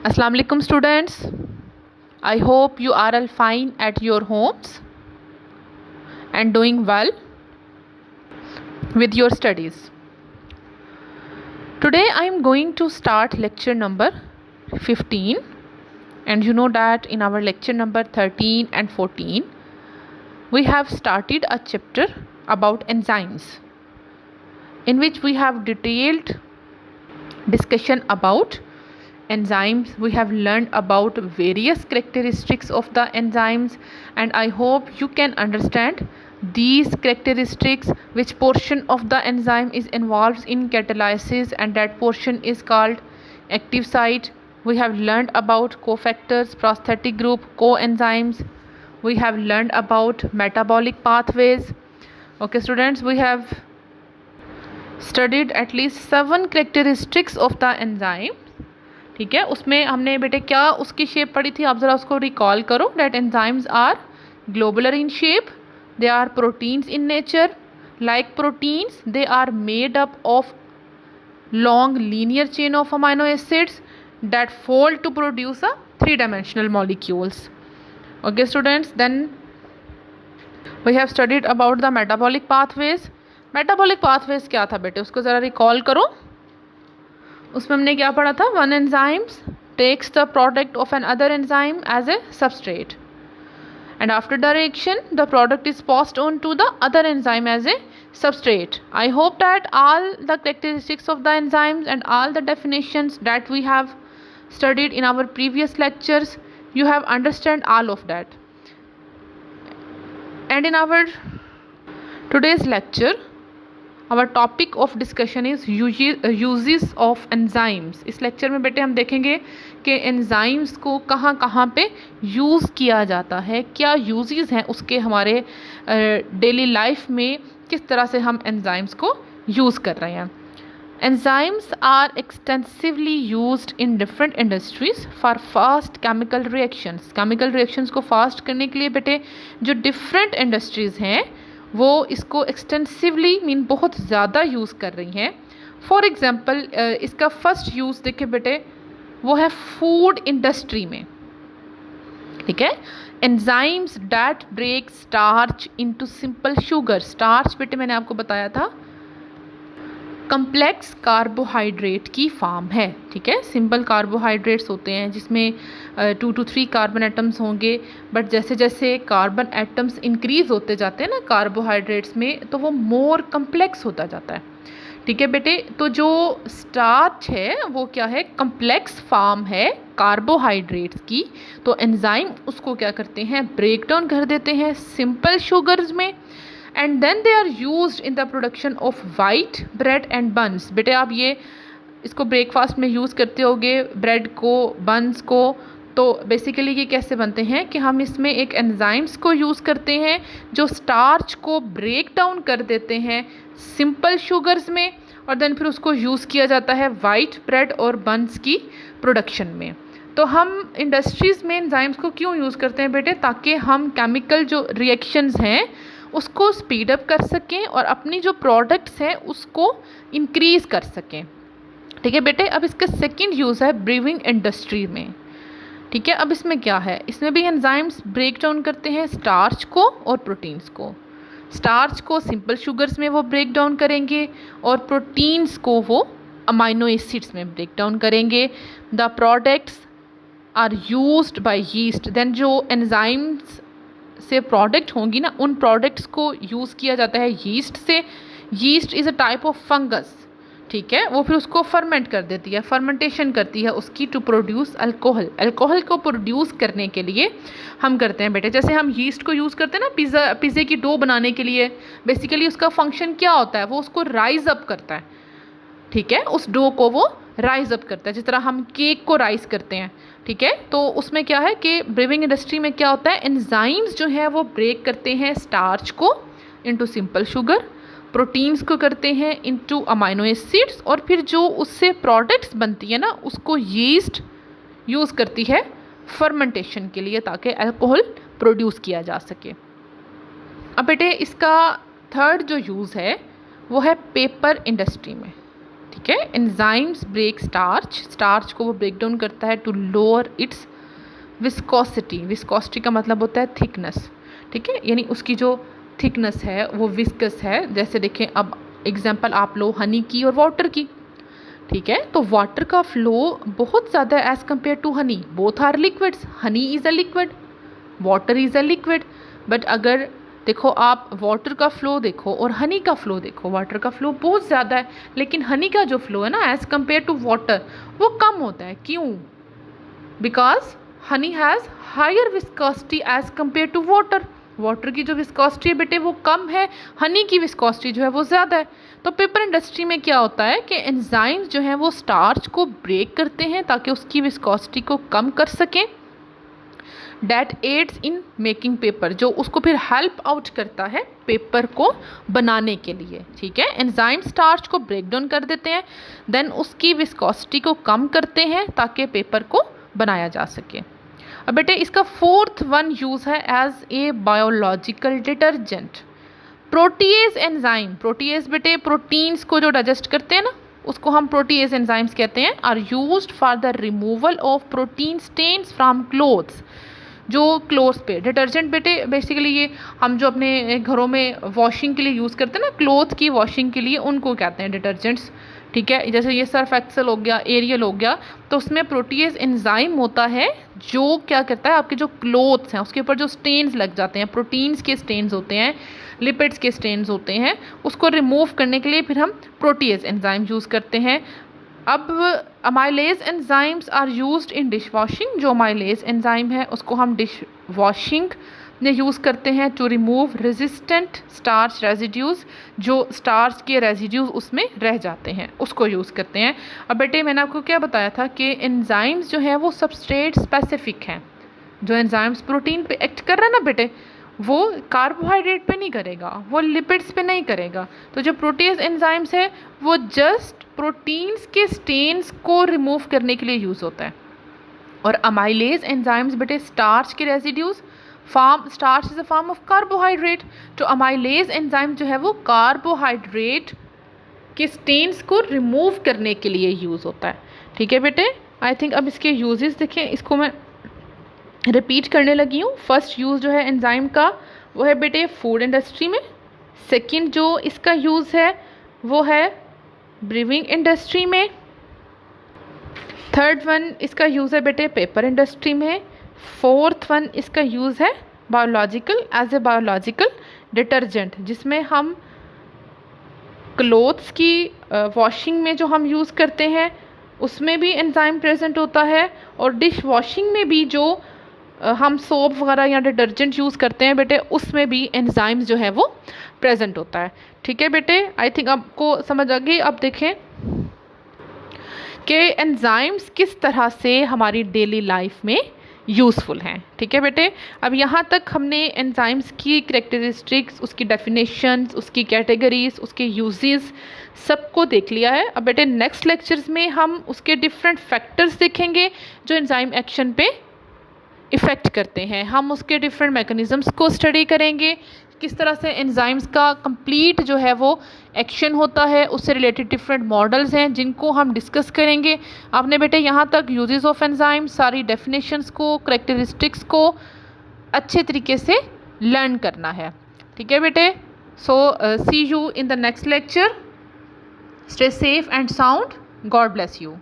Assalamu alaikum students. I hope you are all fine at your homes and doing well with your studies. Today I am going to start lecture number 15, and you know that in our lecture number 13 and 14 we have started a chapter about enzymes, in which we have detailed discussion about enzymes. We have learned about various characteristics of the enzymes, and I hope you can understand these characteristics, which portion of the enzyme is involved in catalysis, and that portion is called active site. We have learned about cofactors, prosthetic group, coenzymes. We have learned about metabolic pathways. Okay students, we have studied at least 7 characteristics of the enzyme. ठीक है, उसमें हमने बेटे क्या उसकी shape पढ़ी थी, आप ज़रा उसको रिकॉल करो. That enzymes are globular in shape, they are proteins in nature. Like proteins, they are made up of long linear chain of amino acids that fold to produce a 3-dimensional molecules. Okay students, then we have studied about the metabolic pathways. metabolic pathways क्या था बेटे, उसको ज़रा recall करो. उसमें हमने क्या पढ़ा था? One enzymes takes the product of another enzyme as a substrate, and after the reaction the product is passed on to the other enzyme as a substrate. I hope that all the characteristics of the enzymes and all the definitions that we have studied in our previous lectures, you have understand all of that. And in our today's lecture, our topic of discussion is uses of enzymes. इस lecture में बेटे हम देखेंगे कि enzymes को कहाँ कहाँ पे यूज़ किया जाता है, क्या यूजेस हैं उसके हमारे डेली लाइफ में, किस तरह से हम एंजाइम्स को यूज़ कर रहे हैं. Enzymes are extensively used in different industries for fast chemical reactions. Chemical reactions को फास्ट करने के लिए बेटे जो डिफरेंट इंडस्ट्रीज़ हैं वो इसको एक्सटेंसिवली मीन बहुत ज़्यादा यूज़ कर रही हैं. फॉर एग्ज़ाम्पल इसका फर्स्ट यूज़ देखे बेटे वो है फूड इंडस्ट्री में. ठीक है, enzymes that break starch into simple sugar. Starch बेटे मैंने आपको बताया था कम्प्लेक्स कार्बोहाइड्रेट की फॉर्म है. ठीक है, सिंपल कार्बोहाइड्रेट्स होते हैं जिसमें 2 to 3 कार्बन एटम्स होंगे, बट जैसे जैसे कार्बन एटम्स इंक्रीज़ होते जाते हैं ना कार्बोहाइड्रेट्स में, तो वो मोर कम्प्लेक्स होता जाता है. ठीक है बेटे, तो जो स्टार्च है वो क्या है, कम्प्लेक्स फॉर्म है कार्बोहाइड्रेट्स की. तो एंजाइम उसको क्या करते हैं, ब्रेक डाउन कर देते हैं सिंपल शुगर्स में, and then they are used in the production of white bread and buns. बेटे आप ये इसको ब्रेकफास्ट में यूज़ करते होगे, ब्रेड को, बन्स को. तो बेसिकली ये कैसे बनते हैं कि हम इसमें एक एंजाइम्स को यूज़ करते हैं जो स्टार्च को ब्रेक डाउन कर देते हैं सिंपल शुगर्स में, और देन फिर उसको यूज़ किया जाता है वाइट ब्रेड और बन्स की प्रोडक्शन में. तो हम इंडस्ट्रीज़ में एंजाइम्स को क्यों यूज़ करते हैं बेटे, ताकि हम केमिकल जो रिएक्शंस हैं उसको स्पीड अप कर सकें और अपनी जो प्रोडक्ट्स हैं उसको इंक्रीज़ कर सकें. ठीक है बेटे, अब इसका सेकंड यूज़ है ब्रीविंग इंडस्ट्री में. ठीक है, अब इसमें क्या है, इसमें भी एंजाइम्स ब्रेक डाउन करते हैं स्टार्च को और प्रोटीन्स को. स्टार्च को सिंपल शुगर्स में वो ब्रेक डाउन करेंगे और प्रोटीन्स को वो अमाइनो एसिड्स में ब्रेक डाउन करेंगे. The products are used by yeast. Then जो एंजाइम्स से प्रोडक्ट होंगी ना, उन प्रोडक्ट्स को यूज़ किया जाता है यीस्ट से. Yeast is a type of fungus. ठीक है, वो फिर उसको फर्मेंट कर देती है, फर्मेंटेशन करती है उसकी टू प्रोड्यूस अल्कोहल. अल्कोहल को प्रोड्यूस करने के लिए हम करते हैं बेटे, जैसे हम यीस्ट को यूज़ करते हैं ना पिज़्ज़े की डो बनाने के लिए. बेसिकली उसका फंक्शन क्या होता है, वो उसको राइज अप करता है. ठीक है, उस डो को वो राइज अप करता है, जिस तरह हम केक को राइज करते हैं. ठीक है, तो उसमें क्या है कि ब्रीविंग इंडस्ट्री में क्या होता है, एंजाइम्स जो है वो ब्रेक करते हैं स्टार्च को इनटू सिंपल शुगर, प्रोटीन्स को करते हैं इनटू अमाइनो एसिड्स, और फिर जो उससे प्रोडक्ट्स बनती है ना उसको यीस्ट यूज़ करती है फर्मेंटेशन के लिए ताकि अल्कोहल प्रोड्यूस किया जा सके. अब बेटे इसका थर्ड जो यूज़ है वो है पेपर इंडस्ट्री में. ठीक है। एंजाइम्स ब्रेक स्टार्च, स्टार्च को वो ब्रेक डाउन करता है to lower its viscosity, viscosity का मतलब होता है थिकनेस, ठीक है, यानी उसकी जो थिकनेस है वो विस्कस है। जैसे देखें, अब एग्जांपल आप लो हनी की और वाटर की, ठीक है, तो वाटर का फ्लो बहुत ज़्यादा है as compare to honey, both are liquids, honey is a liquid, water is a liquid. But अगर देखो आप वाटर का फ्लो देखो और हनी का फ्लो देखो, वाटर का फ्लो बहुत ज़्यादा है लेकिन हनी का जो फ्लो है ना एज़ कम्पेयर टू वाटर वो कम होता है। क्यों? Because honey has higher viscosity as compare to water, water की जो विस्कोसिटी है बेटे वो कम है, हनी की विस्कोसिटी जो है वो ज़्यादा है। तो पेपर इंडस्ट्री में क्या होता है कि एंजाइम्स जो हैं वो स्टार्च को ब्रेक करते हैं ताकि उसकी विस्कोसिटी को कम कर सकें। That aids in making paper, जो उसको फिर हेल्प आउट करता है पेपर को बनाने के लिए, ठीक है। एंजाइम स्टार्च को ब्रेक डाउन कर देते हैं, देन उसकी विस्कोसिटी को कम करते हैं ताकि पेपर को बनाया जा सके। अब बेटे इसका फोर्थ वन यूज़ है as a biological detergent. Protease enzyme, protease बेटे प्रोटीन्स को जो डाइजेस्ट करते हैं ना उसको हम प्रोटीएज एंजाइम्स कहते हैं, are used for the removal of protein stains from clothes, जो क्लोथ्स पे डिटर्जेंट बेटे बेसिकली ये हम जो अपने घरों में वॉशिंग के लिए यूज़ करते हैं ना, क्लोथ की वॉशिंग के लिए, उनको कहते हैं डिटर्जेंट्स, ठीक है। जैसे ये सर्फ एक्सेल हो गया, एरियल हो गया, तो उसमें प्रोटीएज एंजाइम होता है जो क्या करता है आपके जो क्लोथ्स हैं उसके ऊपर जो स्टेन्स लग जाते हैं, प्रोटीन्स के स्टेन्स होते हैं, लिपिड्स के स्टेन्स होते हैं, उसको रिमूव करने के लिए फिर हम प्रोटीएज एंजाइम यूज़ करते हैं। अब amylase enzymes are used in dish washing, जो अमाइलेज एंजाइम है उसको हम डिश वॉशिंग में यूज़ करते हैं to remove resistant starch residues, जो स्टार्च के रेजिड्यूज़ उसमें रह जाते हैं उसको यूज़ करते हैं। अब बेटे मैंने आपको क्या बताया था कि एंजाइम्स जो हैं वो सबस्ट्रेट स्पेसिफिक हैं, जो एंजाइम्स प्रोटीन पे एक्ट कर रहा है ना बेटे वो कार्बोहाइड्रेट पे नहीं करेगा, वो लिपिड्स पे नहीं करेगा। तो जो प्रोटीज एंजाइम्स है वो जस्ट प्रोटीन्स के स्टेन्स को रिमूव करने के लिए यूज़ होता है। और अमाइलेज एंजाइम्स बेटे स्टार्च के residues, starch is a form of carbohydrate, तो अमाइलेज एंजाइम जो है वो कार्बोहाइड्रेट के स्टेन्स को रिमूव करने के लिए यूज़ होता है, ठीक है बेटे। आई थिंक अब इसके यूजेस देखें, इसको मैं रिपीट करने लगी हूँ। फर्स्ट यूज़ जो है एंजाइम का वो है बेटे फूड इंडस्ट्री में, सेकंड जो इसका यूज़ है वो है ब्रीविंग इंडस्ट्री में, थर्ड वन इसका यूज़ है बेटे पेपर इंडस्ट्री में, फोर्थ वन इसका यूज़ है biological as a biological detergent, जिसमें हम क्लोथ्स की वॉशिंग में जो हम यूज़ करते हैं उसमें भी एंजाइम प्रेजेंट होता है, और डिश वॉशिंग में भी जो हम सोप वगैरह या डिटर्जेंट यूज़ करते हैं बेटे उसमें भी एंजाइम्स जो है वो प्रेजेंट होता है, ठीक है बेटे। आई थिंक आपको समझ आ गई। अब देखें कि एंजाइम्स किस तरह से हमारी डेली लाइफ में यूज़फुल हैं, ठीक है बेटे। अब यहाँ तक हमने एंजाइम्स की कैरेक्टरिस्टिक्स, उसकी डेफिनेशंस, उसकी कैटेगरीज, उसके यूजेस सबको देख लिया है। अब बेटे नेक्स्ट लेक्चर्स में हम उसके डिफरेंट फैक्टर्स देखेंगे जो एंजाइम एक्शन पे इफ़ेक्ट करते हैं, हम उसके डिफरेंट मैकेनिज़म्स को स्टडी करेंगे, किस तरह से एंजाइम्स का कंप्लीट जो है वो एक्शन होता है, उससे रिलेटेड डिफरेंट मॉडल्स हैं जिनको हम डिस्कस करेंगे। आपने बेटे यहाँ तक यूजेस ऑफ एंजाइम, सारी डेफिनेशंस को, करैक्टरिस्टिक्स को अच्छे तरीके से लर्न करना है, ठीक है बेटे। So see you in the next lecture, stay safe and sound, God bless you.